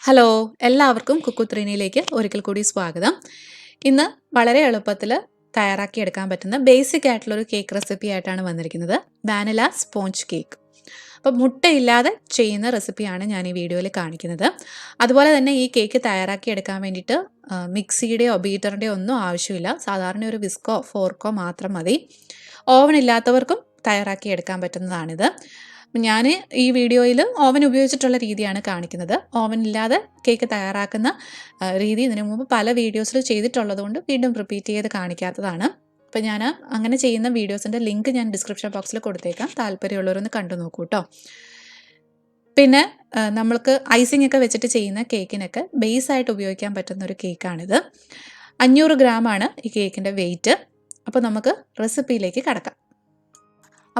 Hello, എല്ലാവർക്കും കുക്കുത്രീനിയിലേക്ക് ഒരിക്കൽ കൂടി സ്വാഗതം. ഇന്ന് വളരെ എളുപ്പത്തിൽ തയ്യാറാക്കിയെടുക്കാൻ പറ്റുന്ന ബേസിക് ആയിട്ടുള്ളൊരു കേക്ക് റെസിപ്പി ആയിട്ടാണ് വന്നിരിക്കുന്നത്. Vanilla sponge cake. അപ്പോൾ മുട്ടയില്ലാതെ ചെയ്യുന്ന റെസിപ്പിയാണ് ഞാൻ ഈ വീഡിയോയിൽ കാണിക്കുന്നത്. അതുപോലെ തന്നെ ഈ കേക്ക് തയ്യാറാക്കിയെടുക്കാൻ വേണ്ടിയിട്ട് മിക്സിയുടെയോ ബീറ്ററിൻ്റെയോ ഒന്നും ആവശ്യമില്ല. സാധാരണ ഒരു വിസ്കോ ഫോർക്കോ മാത്രം മതി. ഓവൻ ഇല്ലാത്തവർക്കും തയ്യാറാക്കിയെടുക്കാൻ പറ്റുന്നതാണിത്. ഞാൻ ഈ വീഡിയോയിൽ ഓവൻ ഉപയോഗിച്ചിട്ടുള്ള രീതിയാണ് കാണിക്കുന്നത്. ഓവൻ ഇല്ലാതെ കേക്ക് തയ്യാറാക്കുന്ന രീതി ഇതിനു മുമ്പ് പല വീഡിയോസിൽ ചെയ്തിട്ടുള്ളത് കൊണ്ട് വീണ്ടും റിപ്പീറ്റ് ചെയ്ത് കാണിക്കാത്തതാണ്. അപ്പോൾ ഞാൻ അങ്ങനെ ചെയ്യുന്ന വീഡിയോസിൻ്റെ ലിങ്ക് ഞാൻ ഡിസ്ക്രിപ്ഷൻ ബോക്സിൽ കൊടുത്തേക്കാം. താല്പര്യമുള്ളവരൊന്ന് കണ്ടു നോക്കൂ കേട്ടോ. പിന്നെ നമ്മൾക്ക് ഐസിംഗ് ഒക്കെ വെച്ചിട്ട് ചെയ്യുന്ന കേക്കിനൊക്കെ ബേസായിട്ട് ഉപയോഗിക്കാൻ പറ്റുന്ന ഒരു കേക്കാണിത്. 500 ഗ്രാമാണ് ഈ കേക്കിൻ്റെ വെയിറ്റ്. അപ്പോൾ നമുക്ക് റെസിപ്പിയിലേക്ക് കടക്കാം.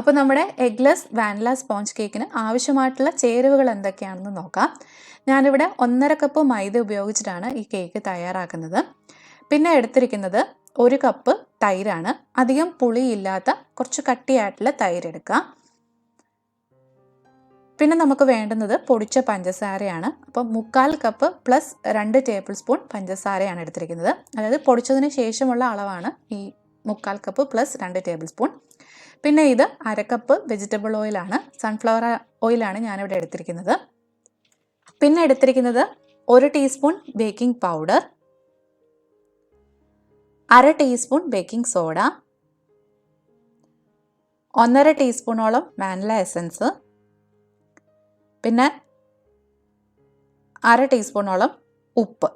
അപ്പോൾ നമ്മുടെ എഗ്ലെസ് വാനില സ്പോഞ്ച് കേക്കിന് ആവശ്യമായിട്ടുള്ള ചേരുവകൾ എന്തൊക്കെയാണെന്ന് നോക്കാം. ഞാനിവിടെ 1.5 കപ്പ് മൈദ ഉപയോഗിച്ചിട്ടാണ് ഈ കേക്ക് തയ്യാറാക്കുന്നത്. പിന്നെ എടുത്തിരിക്കുന്നത് 1 കപ്പ് തൈരാണ്. അധികം പുളിയില്ലാത്ത കുറച്ച് കട്ടിയായിട്ടുള്ള തൈര് എടുക്കാം. പിന്നെ നമുക്ക് വേണ്ടുന്നത് പൊടിച്ച പഞ്ചസാരയാണ്. അപ്പം 3/4 കപ്പ് പ്ലസ് 2 ടേബിൾ സ്പൂൺ പഞ്ചസാരയാണ് എടുത്തിരിക്കുന്നത്. അതായത് പൊടിച്ചതിന് ശേഷമുള്ള അളവാണ് ഈ 3/4 കപ്പ് പ്ലസ് 2 ടേബിൾ സ്പൂൺ. പിന്നെ ഇത് 1/2 കപ്പ് വെജിറ്റബിൾ ഓയിലാണ്. സൺഫ്ലവർ ഓയിലാണ് ഞാനിവിടെ എടുത്തിരിക്കുന്നത്. പിന്നെ എടുത്തിരിക്കുന്നത് 1 teaspoon baking powder, 1/2 teaspoon baking soda, 1.5 ടീസ്പൂണോളം വാനില എസൻസ്, പിന്നെ 1/2 ടീസ്പൂണോളം ഉപ്പ്.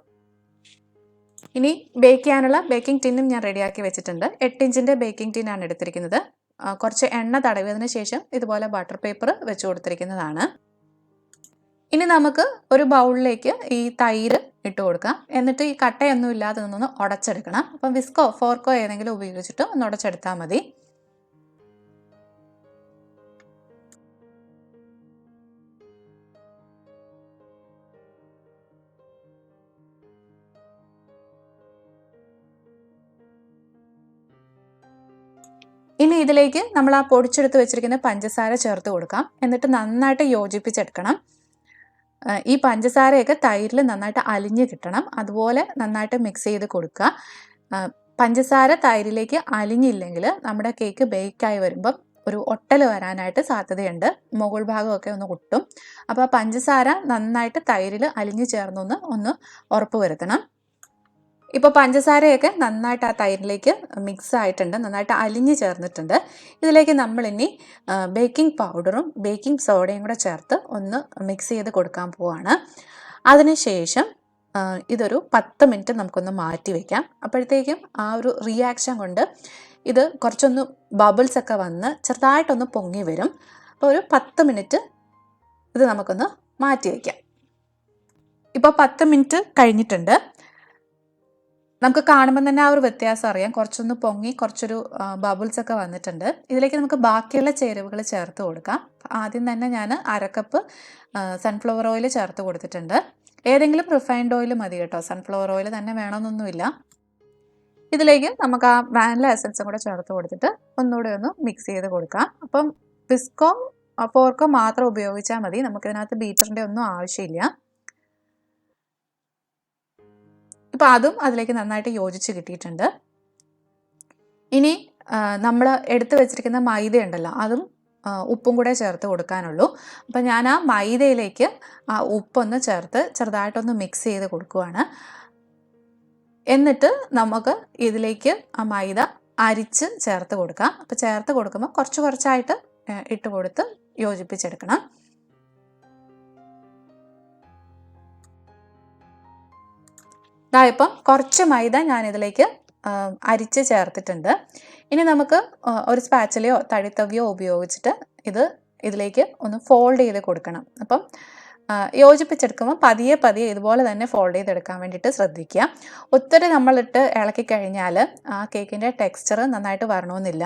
ഇനി ബേക്ക് ചെയ്യാനുള്ള ബേക്കിംഗ് ടിന്നും ഞാൻ റെഡിയാക്കി വെച്ചിട്ടുണ്ട്. 8 ഇഞ്ചിൻ്റെ ബേക്കിംഗ് ടിന്നാണ് എടുത്തിരിക്കുന്നത്. കുറച്ച് എണ്ണ തടവിയതിന് ശേഷം ഇതുപോലെ ബട്ടർ പേപ്പർ വെച്ച് കൊടുത്തിരിക്കുന്നതാണ്. ഇനി നമുക്ക് ഒരു ബൗളിലേക്ക് ഈ തൈര് ഇട്ട് കൊടുക്കാം. എന്നിട്ട് ഈ കട്ടയൊന്നും ഇല്ലാതെ നിന്നൊന്ന് ഉടച്ചെടുക്കണം. അപ്പം വിസ്കോ ഫോർക്കോ ഏതെങ്കിലും ഉപയോഗിച്ചിട്ട് ഒന്ന് ഉടച്ചെടുത്താൽ മതി. ഇനി ഇതിലേക്ക് നമ്മൾ ആ പൊടിച്ചെടുത്ത് വെച്ചിരിക്കുന്ന പഞ്ചസാര ചേർത്ത് കൊടുക്കാം. എന്നിട്ട് നന്നായിട്ട് യോജിപ്പിച്ചെടുക്കണം. ഈ പഞ്ചസാരയൊക്കെ തൈരിൽ നന്നായിട്ട് അലിഞ്ഞ് കിട്ടണം. അതുപോലെ നന്നായിട്ട് മിക്സ് ചെയ്ത് കൊടുക്കുക. പഞ്ചസാര തൈരിലേക്ക് അലിഞ്ഞില്ലെങ്കിൽ നമ്മുടെ കേക്ക് ബേക്കായി വരുമ്പം ഒരു ഒട്ടൽ വരാനായിട്ട് സാധ്യതയുണ്ട്. മുകൾ ഭാഗമൊക്കെ ഒന്ന് ഒട്ടും. അപ്പോൾ പഞ്ചസാര നന്നായിട്ട് തൈരിൽ അലിഞ്ഞ് ചേർന്നൊന്ന് ഉറപ്പ് വരുത്തണം. ഇപ്പോൾ പഞ്ചസാരയൊക്കെ നന്നായിട്ട് ആ തൈരിലേക്ക് മിക്സ് ആയിട്ടുണ്ട്, നന്നായിട്ട് അലിഞ്ഞ് ചേർന്നിട്ടുണ്ട്. ഇതിലേക്ക് നമ്മളിനി ബേക്കിംഗ് പൗഡറും ബേക്കിംഗ് സോഡയും കൂടെ ചേർത്ത് ഒന്ന് മിക്സ് ചെയ്ത് കൊടുക്കാൻ പോവാണ്. അതിനുശേഷം ഇതൊരു 10 മിനിറ്റ് നമുക്കൊന്ന് മാറ്റി വയ്ക്കാം. അപ്പോഴത്തേക്കും ആ ഒരു റിയാക്ഷൻ കൊണ്ട് ഇത് കുറച്ചൊന്ന് ബബിൾസ് ഒക്കെ വന്ന് ചെറുതായിട്ടൊന്ന് പൊങ്ങി വരും. അപ്പോൾ ഒരു 10 മിനിറ്റ് ഇത് നമുക്കൊന്ന് മാറ്റി വയ്ക്കാം. ഇപ്പോൾ 10 മിനിറ്റ് കഴിഞ്ഞിട്ടുണ്ട്. നമുക്ക് കാണുമ്പോൾ തന്നെ ആ ഒരു വ്യത്യാസം അറിയാം. കുറച്ചൊന്ന് പൊങ്ങി കുറച്ചൊരു ബബിൾസ് ഒക്കെ വന്നിട്ടുണ്ട്. ഇതിലേക്ക് നമുക്ക് ബാക്കിയുള്ള ചേരുവകൾ ചേർത്ത് കൊടുക്കാം. ആദ്യം തന്നെ ഞാൻ 1/2 കപ്പ് സൺഫ്ലവർ ഓയിൽ ചേർത്ത് കൊടുത്തിട്ടുണ്ട്. ഏതെങ്കിലും റിഫൈൻഡ് ഓയിൽ മതി കേട്ടോ, സൺഫ്ലവർ ഓയിൽ തന്നെ വേണമെന്നൊന്നുമില്ല. ഇതിലേക്ക് നമുക്ക് ആ വാനില എസൻസും കൂടെ ചേർത്ത് കൊടുത്തിട്ട് ഒന്നുകൂടെ ഒന്ന് മിക്സ് ചെയ്ത് കൊടുക്കാം. അപ്പം വിസ്കോ ഫോർക്കോ മാത്രം ഉപയോഗിച്ചാൽ മതി. നമുക്കിതിനകത്ത് ബീറ്ററിൻ്റെ ഒന്നും ആവശ്യമില്ല. ഇപ്പോൾ അതും അതിലേക്ക് നന്നായിട്ട് യോജിച്ച് കിട്ടിയിട്ടുണ്ട്. ഇനി നമ്മൾ എടുത്ത് വെച്ചിരിക്കുന്ന മൈദ ഉണ്ടല്ലോ, അതും ഉപ്പും കൂടെ ചേർത്ത് കൊടുക്കാനുള്ളൂ. അപ്പം ഞാൻ ആ മൈദയിലേക്ക് ആ ഉപ്പൊന്ന് ചേർത്ത് ചെറുതായിട്ടൊന്ന് മിക്സ് ചെയ്ത് കൊടുക്കുകയാണ്. എന്നിട്ട് നമുക്ക് ഇതിലേക്ക് ആ മൈദ അരിച്ച് ചേർത്ത് കൊടുക്കാം. അപ്പോൾ ചേർത്ത് കൊടുക്കുമ്പോൾ കുറച്ച് കുറച്ചായിട്ട് ഇട്ട് കൊടുത്ത് യോജിപ്പിച്ചെടുക്കണം. ഇപ്പം കുറച്ച് മൈദ ഞാനിതിലേക്ക് അരിച്ച് ചേർത്തിട്ടുണ്ട്. ഇനി നമുക്ക് ഒരു സ്പാച്ചിലയോ തടിത്തവിയോ ഉപയോഗിച്ചിട്ട് ഇതിലേക്ക് ഒന്ന് ഫോൾഡ് ചെയ്ത് കൊടുക്കണം. അപ്പം യോജിപ്പിച്ചെടുക്കുമ്പോൾ പതിയെ ഇതുപോലെ തന്നെ ഫോൾഡ് ചെയ്തെടുക്കാൻ വേണ്ടിയിട്ട് ശ്രദ്ധിക്കുക. ഒത്തിരി നമ്മളിട്ട് ഇളക്കി കഴിഞ്ഞാൽ ആ കേക്കിൻ്റെ ടെക്സ്ചർ നന്നായിട്ട് വരണമെന്നില്ല.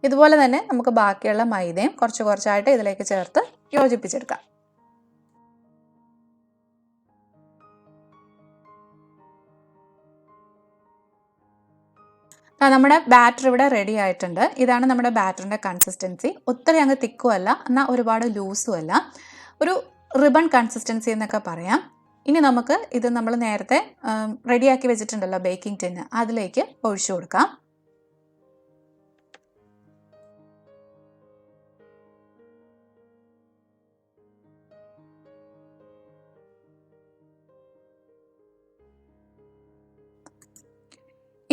ഇതുപോലെ തന്നെ നമുക്ക് ബാക്കിയുള്ള മൈദയും കുറച്ച് കുറച്ചായിട്ട് ഇതിലേക്ക് ചേർത്ത് യോജിപ്പിച്ചെടുക്കാം. നമ്മുടെ ബാറ്റർ ഇവിടെ റെഡി ആയിട്ടുണ്ട്. ഇതാണ് നമ്മുടെ ബാറ്ററിൻ്റെ കൺസിസ്റ്റൻസി. ഒത്തിരി അങ്ങ് തിക്കും അല്ല, എന്നാൽ ഒരുപാട് ലൂസും അല്ല. ഒരു റിബൺ കൺസിസ്റ്റൻസി എന്നൊക്കെ പറയാം. ഇനി നമുക്ക് ഇത് നമ്മൾ നേരത്തെ റെഡിയാക്കി വെച്ചിട്ടുണ്ടല്ലോ ബേക്കിംഗ് ടിന്ന്, അതിലേക്ക് ഒഴിച്ചു കൊടുക്കാം.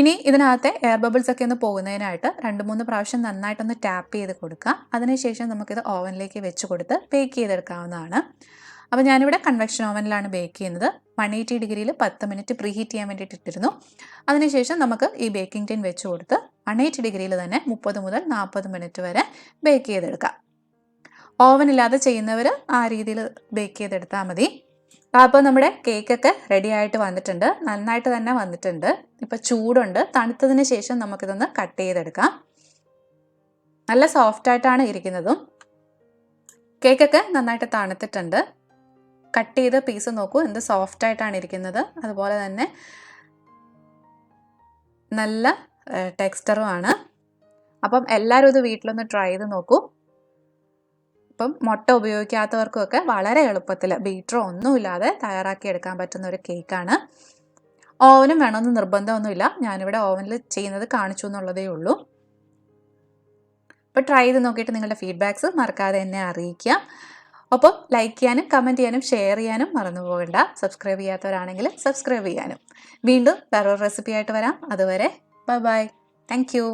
ഇനി ഇതിനകത്തെ എയർ ബബിൾസ് ഒക്കെ ഒന്ന് പോകുന്നതിനായിട്ട് 2-3 പ്രാവശ്യം നന്നായിട്ടൊന്ന് ടാപ്പ് ചെയ്ത് കൊടുക്കുക. അതിനുശേഷം നമുക്കിത് ഓവനിലേക്ക് വെച്ച് കൊടുത്ത് ബേക്ക് ചെയ്തെടുക്കാവുന്നതാണ്. അപ്പോൾ ഞാനിവിടെ കൺവെക്ഷൻ ഓവനിലാണ് ബേക്ക് ചെയ്യുന്നത്. 180 ഡിഗ്രിയിൽ 10 മിനിറ്റ് പ്രീ ഹീറ്റ് ചെയ്യാൻ വേണ്ടിയിട്ട് ഇട്ടിരുന്നു. അതിനുശേഷം നമുക്ക് ഈ ബേക്കിംഗ് ടിൻ വെച്ച് കൊടുത്ത് 180 ഡിഗ്രിയിൽ തന്നെ 30 മുതൽ 40 മിനിറ്റ് വരെ ബേക്ക് ചെയ്തെടുക്കാം. ഓവനില്ലാതെ ചെയ്യുന്നവർ ആ രീതിയിൽ ബേക്ക് ചെയ്തെടുത്താൽ മതി. അപ്പോൾ നമ്മുടെ കേക്കൊക്കെ റെഡി ആയിട്ട് വന്നിട്ടുണ്ട്, നന്നായിട്ട് തന്നെ വന്നിട്ടുണ്ട്. ഇപ്പോൾ ചൂടുണ്ട്. തണുത്തതിന് ശേഷം നമുക്കിതൊന്ന് കട്ട് ചെയ്തെടുക്കാം. നല്ല സോഫ്റ്റായിട്ടാണ് ഇരിക്കുന്നതും. കേക്കൊക്കെ നന്നായിട്ട് തണുത്തിട്ടുണ്ട്. കട്ട് ചെയ്ത പീസ് നോക്കൂ, എന്ത് സോഫ്റ്റായിട്ടാണ് ഇരിക്കുന്നത്. അതുപോലെ തന്നെ നല്ല ടെക്സ്ചറുമാണ്. അപ്പം എല്ലാവരും ഇത് വീട്ടിലൊന്ന് ട്രൈ ചെയ്ത് നോക്കൂ. ഇപ്പം മുട്ട ഉപയോഗിക്കാത്തവർക്കൊക്കെ വളരെ എളുപ്പത്തിൽ ബീറ്ററോ ഒന്നുമില്ലാതെ തയ്യാറാക്കി എടുക്കാൻ പറ്റുന്ന ഒരു കേക്കാണ്. ഓവനും വേണമെന്ന് നിർബന്ധമൊന്നുമില്ല. ഞാനിവിടെ ഓവനിൽ ചെയ്യുന്നത് കാണിച്ചു എന്നുള്ളതേ ഉള്ളൂ. അപ്പോൾ ട്രൈ ചെയ്ത് നോക്കിയിട്ട് നിങ്ങളുടെ ഫീഡ്ബാക്ക്സ് മറക്കാതെ എന്നെ അറിയിക്കുക. ഒപ്പം ലൈക്ക് ചെയ്യാനും കമൻറ്റ് ചെയ്യാനും ഷെയർ ചെയ്യാനും മറന്നു പോകണ്ട. സബ്സ്ക്രൈബ് ചെയ്യാത്തവരാണെങ്കിൽ സബ്സ്ക്രൈബ് ചെയ്യാനും. വീണ്ടും വേറൊരു റെസിപ്പി ആയിട്ട് വരാം. അതുവരെ ബൈ ബൈ. Thank you.